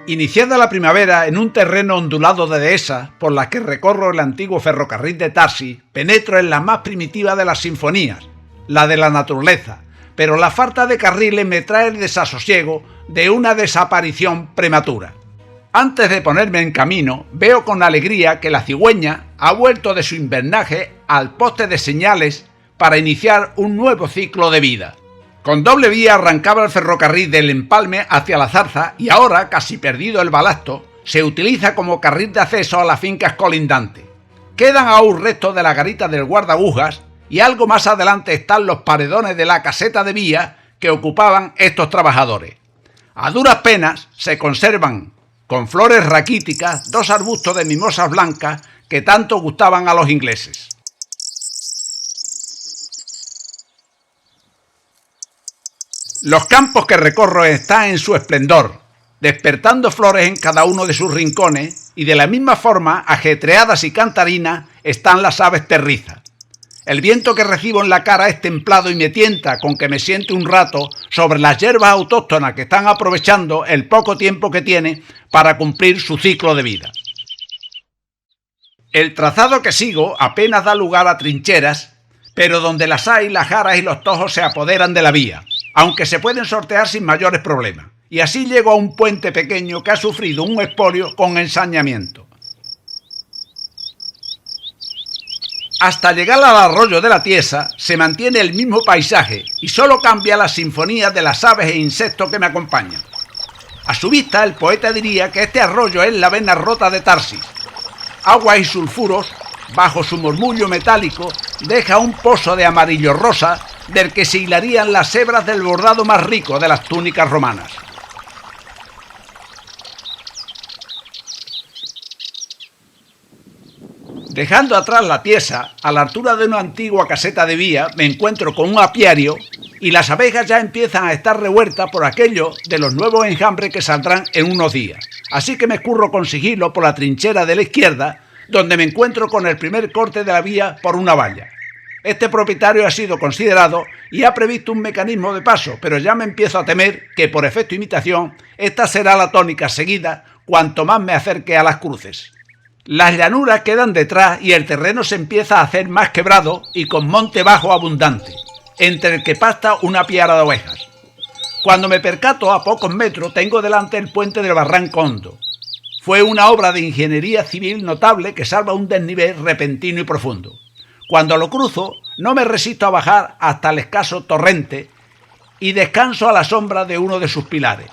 Iniciada la primavera en un terreno ondulado de dehesas por la que recorro el antiguo ferrocarril de Tarsis, penetro en la más primitiva de las sinfonías, la de la naturaleza, pero la falta de carriles me trae el desasosiego de una desaparición prematura. Antes de ponerme en camino, veo con alegría que la cigüeña ha vuelto de su invernaje al poste de señales para iniciar un nuevo ciclo de vida. Con doble vía arrancaba el ferrocarril del Empalme hacia la Zarza y ahora, casi perdido el balasto, se utiliza como carril de acceso a las fincas colindantes. Quedan aún restos de la garita del guardaagujas y algo más adelante están los paredones de la caseta de vía que ocupaban estos trabajadores. A duras penas se conservan, con flores raquíticas, dos arbustos de mimosas blancas que tanto gustaban a los ingleses. Los campos que recorro están en su esplendor, despertando flores en cada uno de sus rincones, y de la misma forma, ajetreadas y cantarinas, están las aves terrizas. El viento que recibo en la cara es templado y me tienta con que me siente un rato sobre las hierbas autóctonas que están aprovechando el poco tiempo que tiene para cumplir su ciclo de vida. El trazado que sigo apenas da lugar a trincheras, pero donde las hay, las jaras y los tojos se apoderan de la vía, aunque se pueden sortear sin mayores problemas, y así llego a un puente pequeño que ha sufrido un expolio con ensañamiento. Hasta llegar al arroyo de la Tiesa se mantiene el mismo paisaje y solo cambia la sinfonía de las aves e insectos que me acompañan. A su vista, el poeta diría que este arroyo es la vena rota de Tarsis. Aguas y sulfuros, bajo su murmullo metálico, deja un pozo de amarillo rosa del que se hilarían las hebras del bordado más rico de las túnicas romanas. Dejando atrás la Tiesa, a la altura de una antigua caseta de vía, me encuentro con un apiario y las abejas ya empiezan a estar revueltas por aquello de los nuevos enjambres que saldrán en unos días. Así que me escurro con sigilo por la trinchera de la izquierda, donde me encuentro con el primer corte de la vía por una valla. Este propietario ha sido considerado y ha previsto un mecanismo de paso, pero ya me empiezo a temer que, por efecto imitación, esta será la tónica seguida cuanto más me acerque a las cruces. Las llanuras quedan detrás y el terreno se empieza a hacer más quebrado y con monte bajo abundante, entre el que pasta una piara de ovejas. Cuando me percato, a pocos metros tengo delante el puente del Barranco Hondo. Fue una obra de ingeniería civil notable que salva un desnivel repentino y profundo. Cuando lo cruzo, no me resisto a bajar hasta el escaso torrente y descanso a la sombra de uno de sus pilares.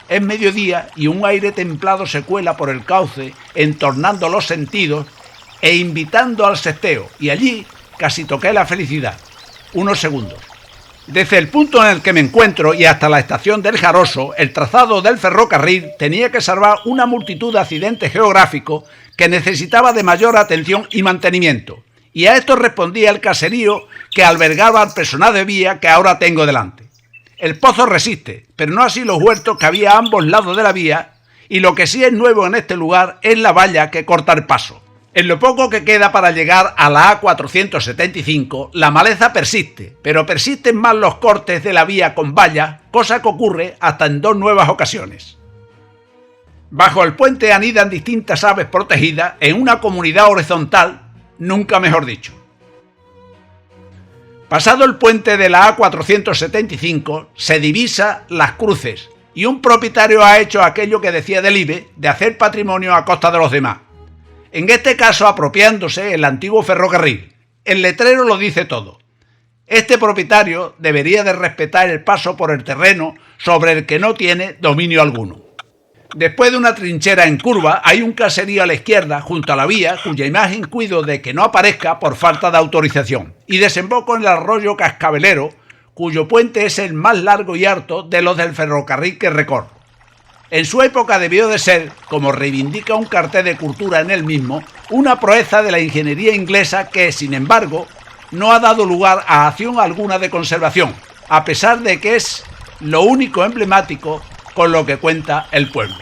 Es mediodía y un aire templado se cuela por el cauce, entornando los sentidos e invitando al sesteo, y allí casi toqué la felicidad. Unos segundos. Desde el punto en el que me encuentro y hasta la estación del Jaroso, el trazado del ferrocarril tenía que salvar una multitud de accidentes geográficos que necesitaba de mayor atención y mantenimiento, y a esto respondía el caserío que albergaba al personal de vía que ahora tengo delante. El pozo resiste, pero no así los huertos que había a ambos lados de la vía, y lo que sí es nuevo en este lugar es la valla que corta el paso. En lo poco que queda para llegar a la A475, la maleza persiste, pero persisten más los cortes de la vía con valla, cosa que ocurre hasta en dos nuevas ocasiones. Bajo el puente anidan distintas aves protegidas en una comunidad horizontal, nunca mejor dicho. Pasado el puente de la A475, se divisa las cruces, y un propietario ha hecho aquello que decía Delibes, de hacer patrimonio a costa de los demás. En este caso apropiándose el antiguo ferrocarril. El letrero lo dice todo. Este propietario debería de respetar el paso por el terreno sobre el que no tiene dominio alguno. Después de una trinchera en curva, hay un caserío a la izquierda, junto a la vía, cuya imagen cuido de que no aparezca por falta de autorización, y desemboco en el arroyo Cascabelero, cuyo puente es el más largo y harto de los del ferrocarril que recorro. En su época debió de ser, como reivindica un cartel de cultura en él mismo, una proeza de la ingeniería inglesa que, sin embargo, no ha dado lugar a acción alguna de conservación, a pesar de que es lo único emblemático con lo que cuenta el pueblo.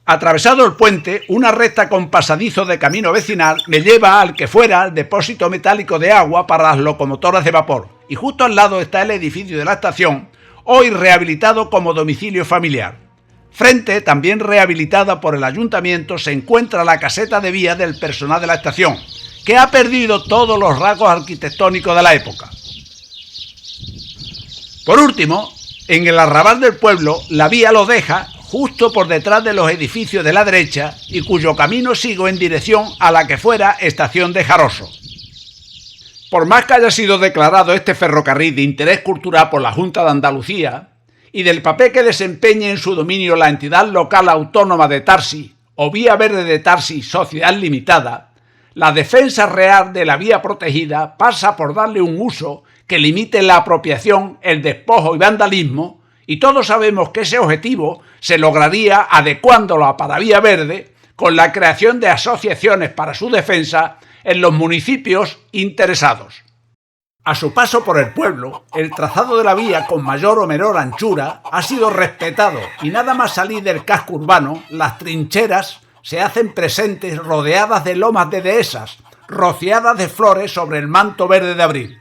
Atravesado el puente, una recta con pasadizo de camino vecinal me lleva al que fuera el depósito metálico de agua para las locomotoras de vapor, y justo al lado está el edificio de la estación, hoy rehabilitado como domicilio familiar. Frente, también rehabilitada por el ayuntamiento, se encuentra la caseta de vía del personal de la estación, que ha perdido todos los rasgos arquitectónicos de la época. Por último, en el arrabal del pueblo, la vía lo deja justo por detrás de los edificios de la derecha y cuyo camino sigo en dirección a la que fuera estación de Jaroso. Por más que haya sido declarado este ferrocarril de interés cultural por la Junta de Andalucía y del papel que desempeñe en su dominio la entidad local autónoma de Tarsi o Vía Verde de Tarsi Sociedad Limitada, la defensa real de la vía protegida pasa por darle un uso que limite la apropiación, el despojo y vandalismo, y todos sabemos que ese objetivo se lograría adecuándola para Vía Verde con la creación de asociaciones para su defensa en los municipios interesados. A su paso por el pueblo, el trazado de la vía con mayor o menor anchura ha sido respetado y nada más salir del casco urbano, las trincheras se hacen presentes rodeadas de lomas de dehesas, rociadas de flores sobre el manto verde de abril.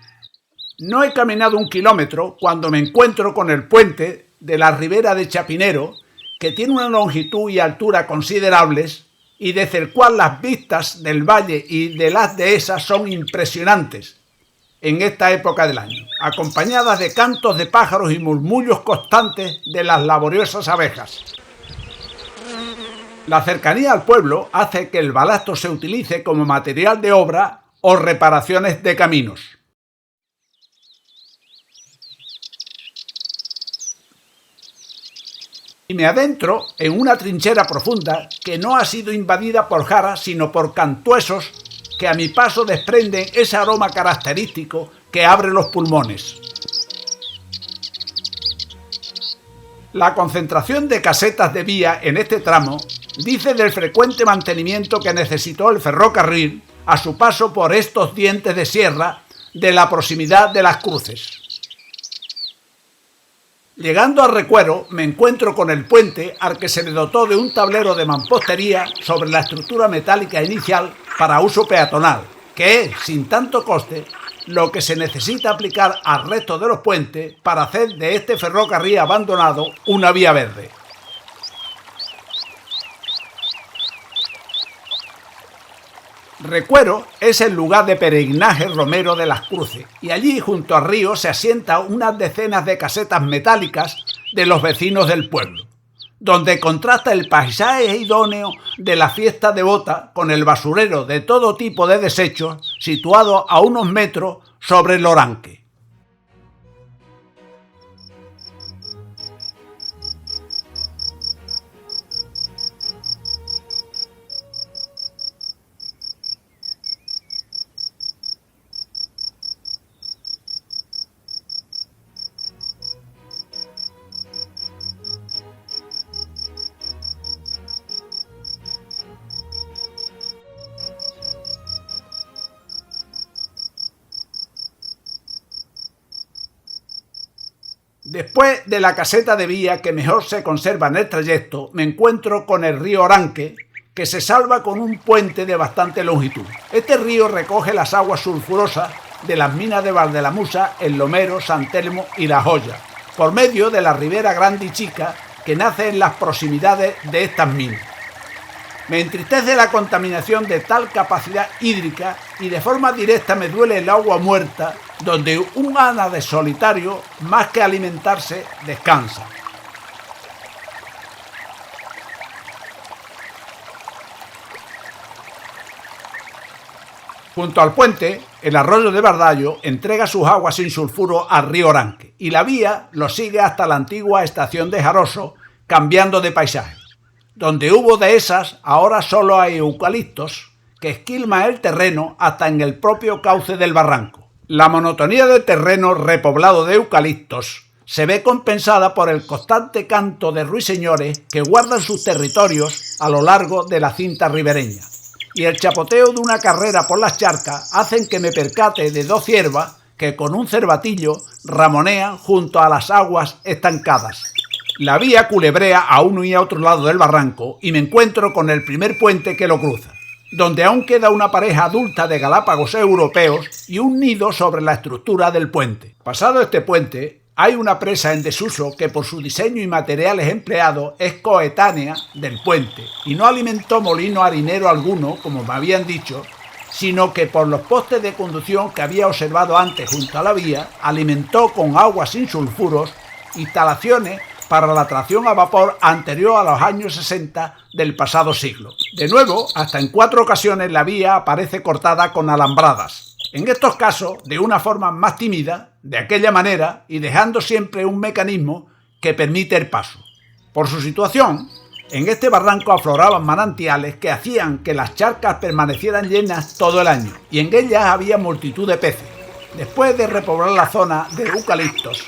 No he caminado 1 kilómetro cuando me encuentro con el puente de la Ribera de Chapinero, que tiene una longitud y altura considerables y desde el cual las vistas del valle y de las dehesas son impresionantes en esta época del año, acompañadas de cantos de pájaros y murmullos constantes de las laboriosas abejas. La cercanía al pueblo hace que el balasto se utilice como material de obra o reparaciones de caminos. Y me adentro en una trinchera profunda que no ha sido invadida por jaras, sino por cantuesos que a mi paso desprenden ese aroma característico que abre los pulmones. La concentración de casetas de vía en este tramo dice del frecuente mantenimiento que necesitó el ferrocarril a su paso por estos dientes de sierra de la proximidad de las cruces. Llegando a Recuero, me encuentro con el puente al que se le dotó de un tablero de mampostería sobre la estructura metálica inicial para uso peatonal, que es, sin tanto coste, lo que se necesita aplicar al resto de los puentes para hacer de este ferrocarril abandonado una vía verde. Recuero es el lugar de peregrinaje romero de las Cruces y allí junto al río se asientan unas decenas de casetas metálicas de los vecinos del pueblo, donde contrasta el paisaje idóneo de la fiesta devota con el basurero de todo tipo de desechos situado a unos metros sobre el Oranque. Después de la caseta de vía que mejor se conserva en el trayecto, me encuentro con el río Oranque, que se salva con un puente de bastante longitud. Este río recoge las aguas sulfurosas de las minas de Valdelamusa, El Lomero, San Telmo y La Joya, por medio de la Ribera Grande y Chica que nace en las proximidades de estas minas. Me entristece la contaminación de tal capacidad hídrica y de forma directa me duele el agua muerta donde un ánade solitario, más que alimentarse, descansa. Junto al puente, el arroyo de Bardallo entrega sus aguas sin sulfuro al río Oranque y la vía lo sigue hasta la antigua estación de Jaroso, cambiando de paisaje. Donde hubo dehesas, ahora solo hay eucaliptos que esquilman el terreno hasta en el propio cauce del barranco. La monotonía del terreno repoblado de eucaliptos se ve compensada por el constante canto de ruiseñores que guardan sus territorios a lo largo de la cinta ribereña. Y el chapoteo de una carrera por las charcas hacen que me percate de 2 ciervas que con un cervatillo ramonean junto a las aguas estancadas. La vía culebrea a uno y a otro lado del barranco y me encuentro con el primer puente que lo cruza, donde aún queda una pareja adulta de galápagos europeos y un nido sobre la estructura del puente. Pasado este puente, hay una presa en desuso que por su diseño y materiales empleados es coetánea del puente y no alimentó molino harinero alguno, como me habían dicho, sino que por los postes de conducción que había observado antes junto a la vía, alimentó con agua sin sulfuros instalaciones para la tracción a vapor anterior a los años 60 del pasado siglo. De nuevo, hasta en 4 ocasiones la vía aparece cortada con alambradas. En estos casos, de una forma más tímida, de aquella manera, y dejando siempre un mecanismo que permite el paso. Por su situación, en este barranco afloraban manantiales que hacían que las charcas permanecieran llenas todo el año, y en ellas había multitud de peces. Después de repoblar la zona de eucaliptos,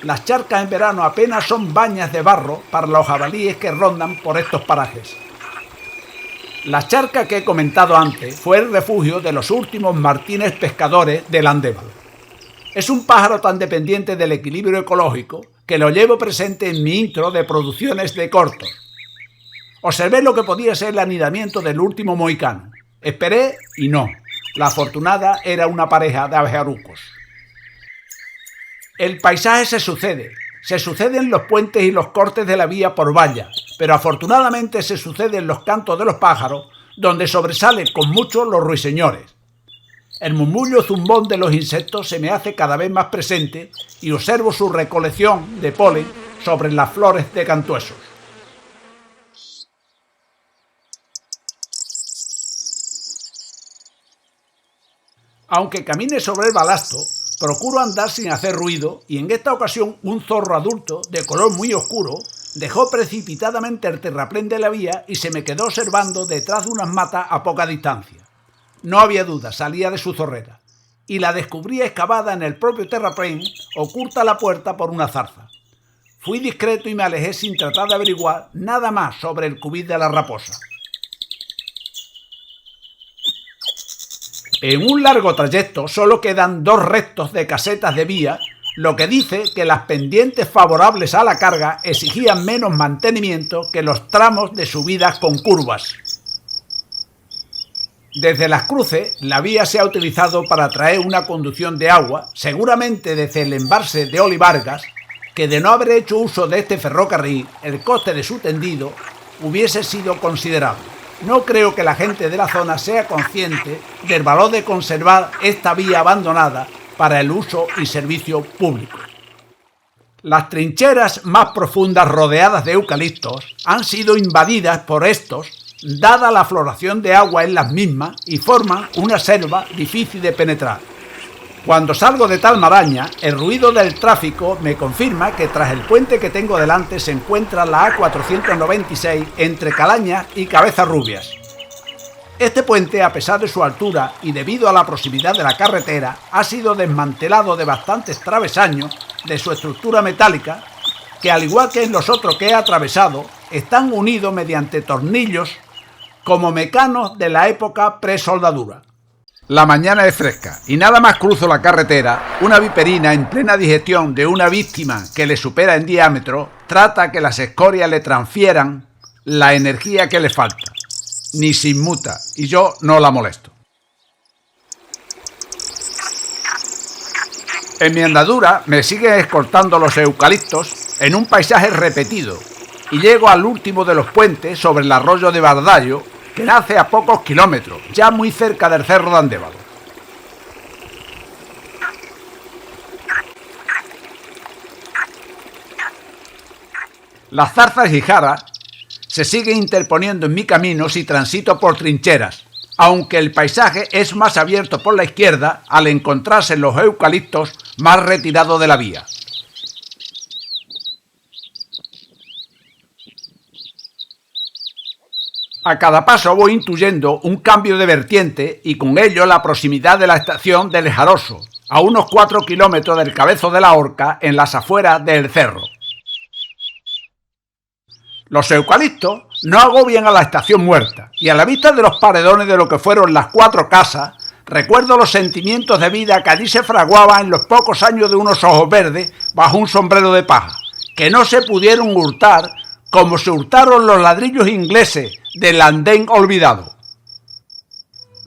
las charcas en verano apenas son bañas de barro para los jabalíes que rondan por estos parajes. La charca que he comentado antes fue el refugio de los últimos martines pescadores del Andévalo. Es un pájaro tan dependiente del equilibrio ecológico que lo llevo presente en mi intro de producciones de cortos. Observé lo que podía ser el anidamiento del último mohicano. Esperé y no. La afortunada era una pareja de abejarucos. El paisaje se suceden los puentes y los cortes de la vía por valla, pero afortunadamente se suceden los cantos de los pájaros, donde sobresalen con mucho los ruiseñores. El murmullo zumbón de los insectos se me hace cada vez más presente y observo su recolección de polen sobre las flores de cantuesos. Aunque camine sobre el balasto, procuro andar sin hacer ruido y en esta ocasión un zorro adulto de color muy oscuro dejó precipitadamente el terraplén de la vía y se me quedó observando detrás de unas matas a poca distancia. No había duda, salía de su zorrera y la descubrí excavada en el propio terraplén, oculta a la puerta por una zarza. Fui discreto y me alejé sin tratar de averiguar nada más sobre el cubit de la raposa. En un largo trayecto solo quedan 2 rectos de casetas de vía, lo que dice que las pendientes favorables a la carga exigían menos mantenimiento que los tramos de subidas con curvas. Desde las cruces, la vía se ha utilizado para traer una conducción de agua, seguramente desde el embalse de Olivargas, que de no haber hecho uso de este ferrocarril, el coste de su tendido hubiese sido considerable. No creo que la gente de la zona sea consciente del valor de conservar esta vía abandonada para el uso y servicio público. Las trincheras más profundas rodeadas de eucaliptos han sido invadidas por estos, dada la floración de agua en las mismas, y forman una selva difícil de penetrar. Cuando salgo de tal maraña, el ruido del tráfico me confirma que tras el puente que tengo delante se encuentra la A496 entre Calañas y Cabezarrubias. Este puente, a pesar de su altura y debido a la proximidad de la carretera, ha sido desmantelado de bastantes travesaños de su estructura metálica, que al igual que en los otros que he atravesado, están unidos mediante tornillos como mecanos de la época presoldadura. La mañana es fresca y nada más cruzo la carretera, una viperina en plena digestión de una víctima que le supera en diámetro trata que las escorias le transfieran la energía que le falta. Ni se inmuta y yo no la molesto. En mi andadura me siguen escoltando los eucaliptos en un paisaje repetido y llego al último de los puentes sobre el arroyo de Bardallo, que nace a pocos kilómetros, ya muy cerca del cerro de Andévalo. Las zarzas y jaras se siguen interponiendo en mi camino si transito por trincheras, aunque el paisaje es más abierto por la izquierda al encontrarse los eucaliptos más retirados de la vía. A cada paso voy intuyendo un cambio de vertiente y con ello la proximidad de la estación del Jaroso, a unos 4 kilómetros del Cabezo de la Horca en las afueras del cerro. Los eucaliptos no agobian a la estación muerta y a la vista de los paredones de lo que fueron las 4 casas, recuerdo los sentimientos de vida que allí se fraguaban en los pocos años de unos ojos verdes bajo un sombrero de paja, que no se pudieron hurtar como se hurtaron los ladrillos ingleses del andén olvidado.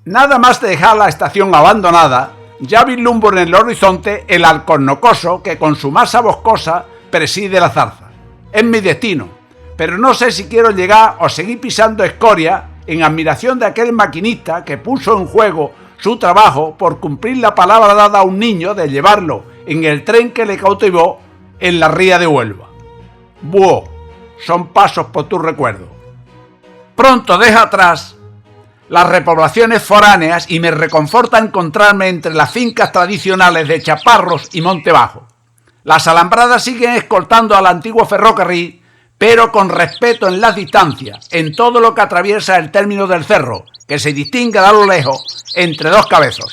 Nada más dejar la estación abandonada, ya vislumbro en el horizonte el alcornocoso que con su masa boscosa preside la zarza. Es mi destino, pero no sé si quiero llegar o seguir pisando escoria en admiración de aquel maquinista que puso en juego su trabajo por cumplir la palabra dada a un niño de llevarlo en el tren que le cautivó en la ría de Huelva. Buó, son pasos por tu recuerdo. Pronto deja atrás las repoblaciones foráneas y me reconforta encontrarme entre las fincas tradicionales de Chaparros y Monte Bajo. Las alambradas siguen escoltando al antiguo ferrocarril, pero con respeto en las distancias, en todo lo que atraviesa el término del cerro, que se distingue a lo lejos entre dos cabezos.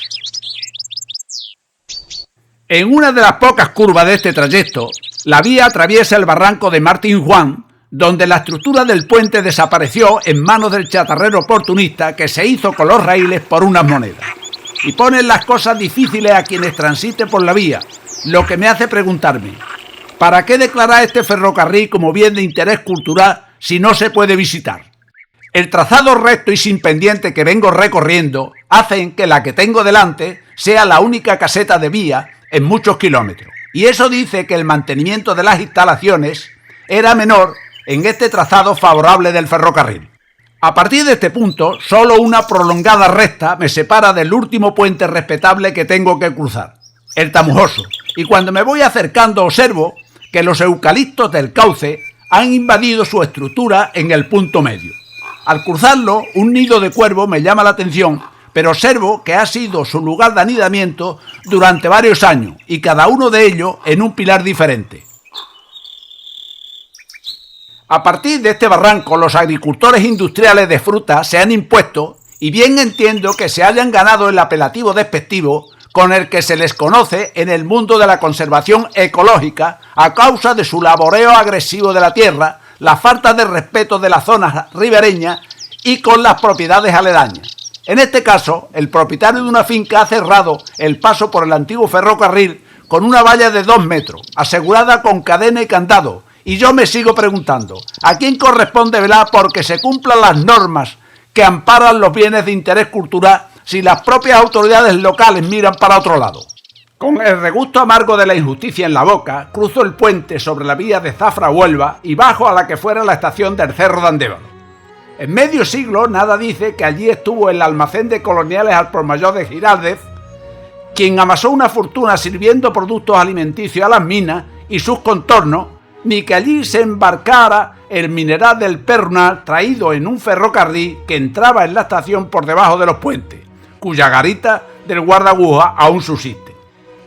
En una de las pocas curvas de este trayecto, la vía atraviesa el barranco de Martín Juan, donde la estructura del puente desapareció en manos del chatarrero oportunista que se hizo con los raíles por unas monedas. Y ponen las cosas difíciles a quienes transiten por la vía, lo que me hace preguntarme, ¿para qué declarar este ferrocarril como bien de interés cultural si no se puede visitar? El trazado recto y sin pendiente que vengo recorriendo hacen que la que tengo delante sea la única caseta de vía en muchos kilómetros. Y eso dice que el mantenimiento de las instalaciones era menor en este trazado favorable del ferrocarril. A partir de este punto, solo una prolongada recta me separa del último puente respetable que tengo que cruzar, el Tamujoso, y cuando me voy acercando observo que los eucaliptos del cauce han invadido su estructura en el punto medio. Al cruzarlo, un nido de cuervo me llama la atención, pero observo que ha sido su lugar de anidamiento durante varios años, y cada uno de ellos en un pilar diferente. A partir de este barranco, los agricultores industriales de fruta se han impuesto, y bien entiendo que se hayan ganado el apelativo despectivo con el que se les conoce en el mundo de la conservación ecológica a causa de su laboreo agresivo de la tierra, la falta de respeto de las zonas ribereñas y con las propiedades aledañas. En este caso, el propietario de una finca ha cerrado el paso por el antiguo ferrocarril con una valla de 2 metros, asegurada con cadena y candado, y yo me sigo preguntando, ¿a quién corresponde velar porque se cumplan las normas que amparan los bienes de interés cultural si las propias autoridades locales miran para otro lado? Con el regusto amargo de la injusticia en la boca, cruzo el puente sobre la vía de Zafra-Huelva y bajo a la que fuera la estación del Cerro de Andévalo. En medio siglo nada dice que allí estuvo el almacén de coloniales al por mayor de Giraldez, quien amasó una fortuna sirviendo productos alimenticios a las minas y sus contornos, ni que allí se embarcara el mineral del Perunal traído en un ferrocarril que entraba en la estación por debajo de los puentes, cuya garita del guardaguja aún subsiste,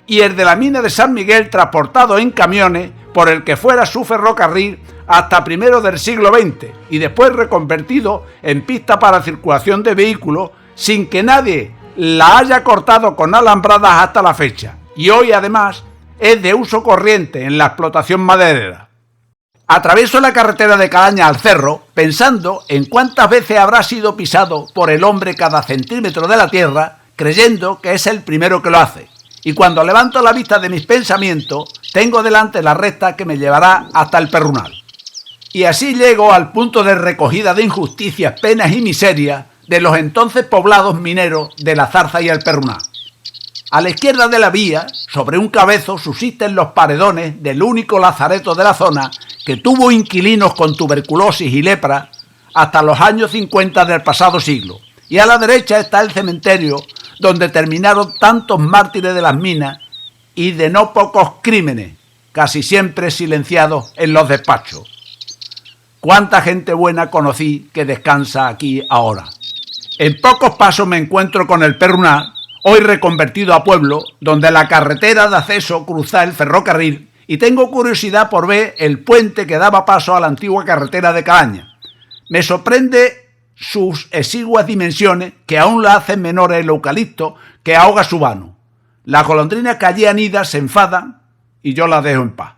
y el de la mina de San Miguel transportado en camiones por el que fuera su ferrocarril hasta primeros del siglo XX y después reconvertido en pista para circulación de vehículos sin que nadie la haya cortado con alambradas hasta la fecha, y hoy además es de uso corriente en la explotación maderera. Atravieso la carretera de Calaña al cerro pensando en cuántas veces habrá sido pisado por el hombre cada centímetro de la tierra, creyendo que es el primero que lo hace. Y cuando levanto la vista de mis pensamientos, tengo delante la recta que me llevará hasta el Perunal. Y así llego al punto de recogida de injusticias, penas y miserias de los entonces poblados mineros de la Zarza y el Perunal. A la izquierda de la vía, sobre un cabezo, subsisten los paredones del único lazareto de la zona que tuvo inquilinos con tuberculosis y lepra hasta los años 50 del pasado siglo. Y a la derecha está el cementerio donde terminaron tantos mártires de las minas y de no pocos crímenes, casi siempre silenciados en los despachos. Cuánta gente buena conocí que descansa aquí ahora. En pocos pasos me encuentro con el Perunal, hoy reconvertido a pueblo, donde la carretera de acceso cruza el ferrocarril, y tengo curiosidad por ver el puente que daba paso a la antigua carretera de Calaña. Me sorprende sus exiguas dimensiones, que aún la hacen menor el eucalipto que ahoga su vano. Las golondrinas que allí anidan se enfadan y yo las dejo en paz.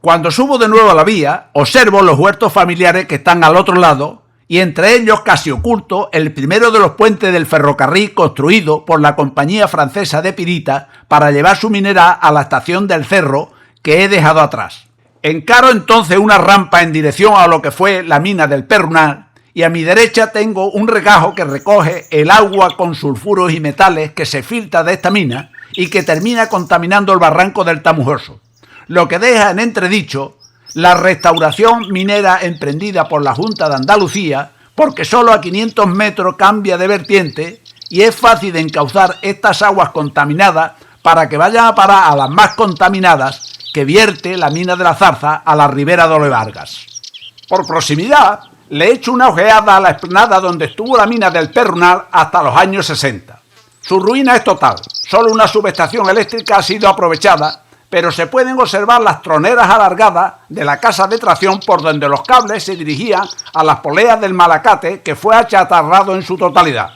Cuando subo de nuevo a la vía, observo los huertos familiares que están al otro lado, y entre ellos, casi oculto, el primero de los puentes del ferrocarril construido por la compañía francesa de Pirita para llevar su mineral a la estación del Cerro que he dejado atrás. Encaro entonces una rampa en dirección a lo que fue la mina del Perrunar y a mi derecha tengo un regajo que recoge el agua con sulfuros y metales que se filtra de esta mina y que termina contaminando el barranco del Tamujoso, lo que deja en entredicho la restauración minera emprendida por la Junta de Andalucía, porque solo a 500 metros cambia de vertiente y es fácil de encauzar estas aguas contaminadas para que vayan a parar a las más contaminadas que vierte la mina de la Zarza a la ribera de Olevargas. Por proximidad, le he hecho una ojeada a la explanada donde estuvo la mina del Perrunar hasta los años 60. Su ruina es total, solo una subestación eléctrica ha sido aprovechada, pero se pueden observar las troneras alargadas de la casa de tracción por donde los cables se dirigían a las poleas del Malacate, que fue achatarrado en su totalidad.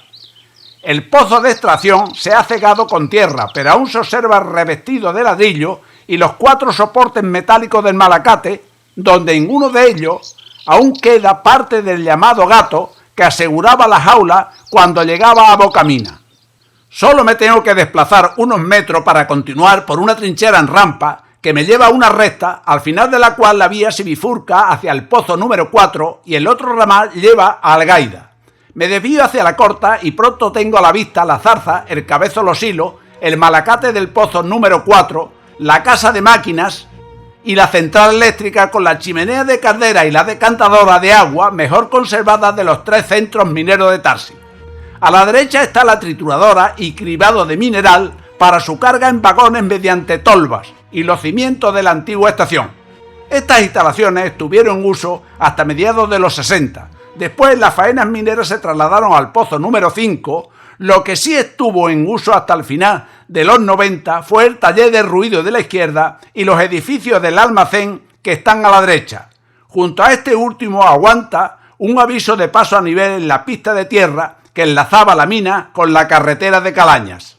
El pozo de extracción se ha cegado con tierra, pero aún se observa revestido de ladrillo y los 4 soportes metálicos del Malacate, donde en uno de ellos aún queda parte del llamado gato que aseguraba la jaula cuando llegaba a Bocamina. Solo me tengo que desplazar unos metros para continuar por una trinchera en rampa que me lleva a una recta, al final de la cual la vía se bifurca hacia el pozo número 4 y el otro ramal lleva a Algaida. Me desvío hacia la corta y pronto tengo a la vista la Zarza, el Cabezo Los Hilos, el Malacate del pozo número 4, la casa de máquinas y la central eléctrica con la chimenea de caldera y la decantadora de agua mejor conservadas de los 3 centros mineros de Tarsi. A la derecha está la trituradora y cribado de mineral para su carga en vagones mediante tolvas y los cimientos de la antigua estación. Estas instalaciones estuvieron en uso hasta mediados de los 60. Después las faenas mineras se trasladaron al pozo número 5. Lo que sí estuvo en uso hasta el final de los 90 fue el taller de ruido de la izquierda y los edificios del almacén que están a la derecha. Junto a este último aguanta un aviso de paso a nivel en la pista de tierra que enlazaba la mina con la carretera de Calañas.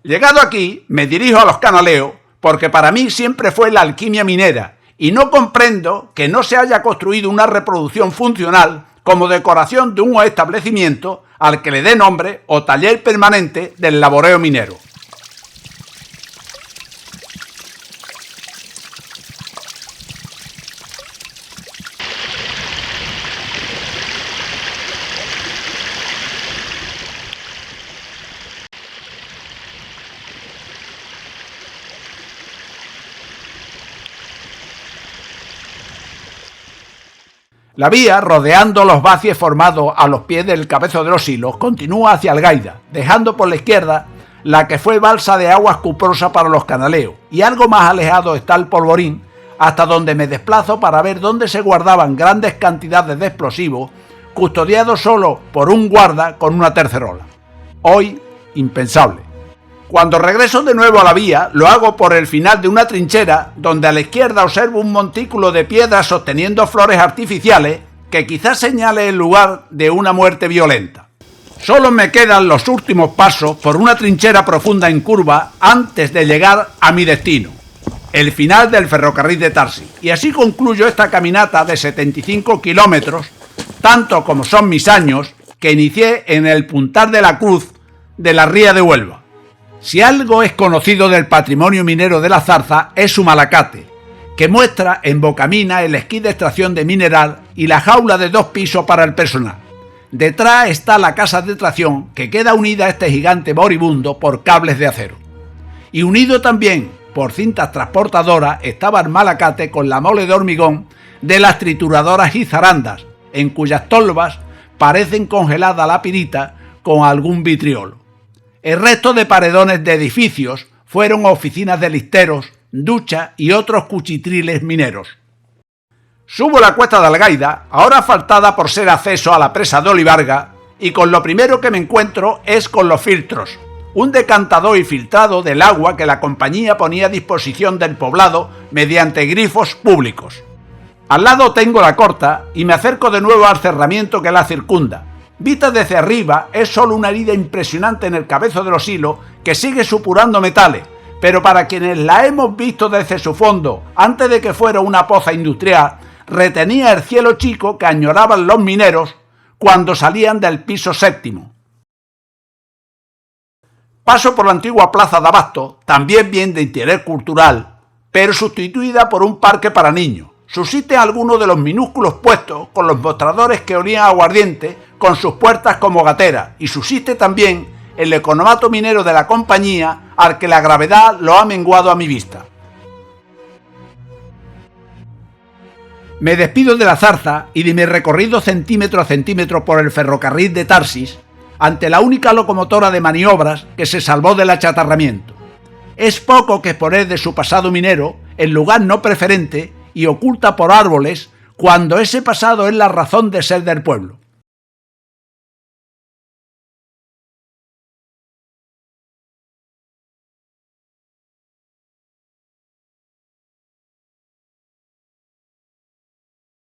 Llegado aquí, me dirijo a los canaleos porque para mí siempre fue la alquimia minera y no comprendo que no se haya construido una reproducción funcional como decoración de un establecimiento al que le dé nombre o taller permanente del laboreo minero. La vía, rodeando los vacies formados a los pies del Cabezo de los Hilos, continúa hacia Algaida, dejando por la izquierda la que fue balsa de aguas cuprosa para los canaleos, y algo más alejado está el Polvorín, hasta donde me desplazo para ver dónde se guardaban grandes cantidades de explosivos, custodiados solo por un guarda con una tercerola. Hoy, impensable. Cuando regreso de nuevo a la vía, lo hago por el final de una trinchera, donde a la izquierda observo un montículo de piedras sosteniendo flores artificiales que quizás señale el lugar de una muerte violenta. Solo me quedan los últimos pasos por una trinchera profunda en curva antes de llegar a mi destino, el final del ferrocarril de Tarsi. Y así concluyo esta caminata de 75 kilómetros, tanto como son mis años, que inicié en el Puntal de la Cruz de la Ría de Huelva. Si algo es conocido del patrimonio minero de la Zarza es su Malacate, que muestra en Bocamina el esquí de extracción de mineral y la jaula de 2 pisos para el personal. Detrás está la casa de tracción que queda unida a este gigante moribundo por cables de acero. Y unido también por cintas transportadoras estaba el Malacate con la mole de hormigón de las trituradoras y zarandas, en cuyas tolvas parecen congelada la pirita con algún vitriolo. El resto de paredones de edificios fueron oficinas de listeros, duchas y otros cuchitriles mineros. Subo la cuesta de Algaida, ahora asfaltada por ser acceso a la presa de Olivarga, y con lo primero que me encuentro es con los filtros, un decantador y filtrado del agua que la compañía ponía a disposición del poblado mediante grifos públicos. Al lado tengo la corta y me acerco de nuevo al cerramiento que la circunda. Vista desde arriba es solo una herida impresionante en el Cabezo de los Hilos que sigue supurando metales, pero para quienes la hemos visto desde su fondo, antes de que fuera una poza industrial, retenía el cielo chico que añoraban los mineros cuando salían del piso 7º. Paso por la antigua plaza de Abasto, también bien de interés cultural, pero sustituida por un parque para niños. Subsisten algunos de los minúsculos puestos con los mostradores que olían a aguardiente con sus puertas como gateras, y subsiste también el economato minero de la compañía, al que la gravedad lo ha menguado a mi vista. Me despido de la zarza y de mi recorrido centímetro a centímetro por el ferrocarril de Tarsis, ante la única locomotora de maniobras que se salvó del achatarramiento. Es poco que exponer de su pasado minero en lugar no preferente y oculta por árboles, cuando ese pasado es la razón de ser del pueblo.